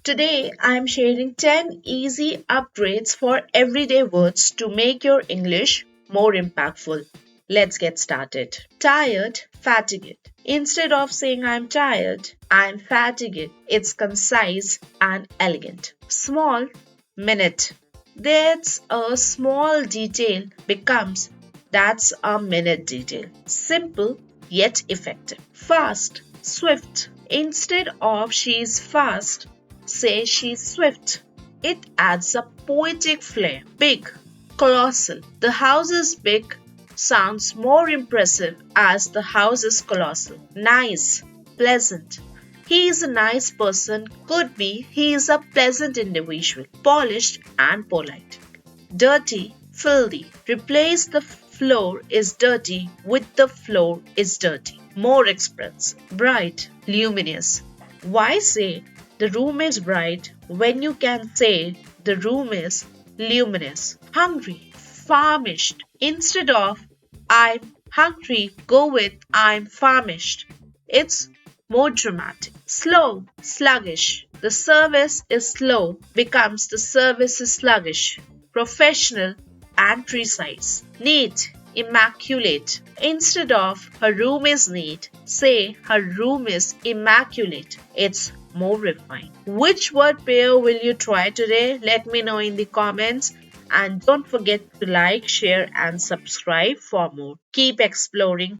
Today I am sharing 10 easy upgrades for everyday words to make your English more impactful. Let's get started. Tired, fatigued. Instead of saying I'm tired, I'm fatigued. It's concise and elegant. Small, minute. That's a small detail becomes that's a minute detail. Simple yet effective. Fast, swift. Instead of she's fast, say she's swift. It adds a poetic flair. Big, colossal. The house is big sounds more impressive as the house is colossal. Nice, pleasant. He is a nice person could be he is a pleasant individual, polished and polite. Dirty, filthy. Replace the floor is dirty with the floor is dirty. More expressive. Bright, luminous. Why say the room is bright when you can say the room is luminous? Hungry, famished. Instead of I'm hungry, go with I'm famished. It's more dramatic. Slow, sluggish. The service is slow becomes the service is sluggish. Professional and precise. Neat, immaculate. Instead of her room is neat, say her room is immaculate. It's more refined. Which word pair will you try today? Let me know in the comments. And don't forget to like, share, and subscribe for more. Keep exploring.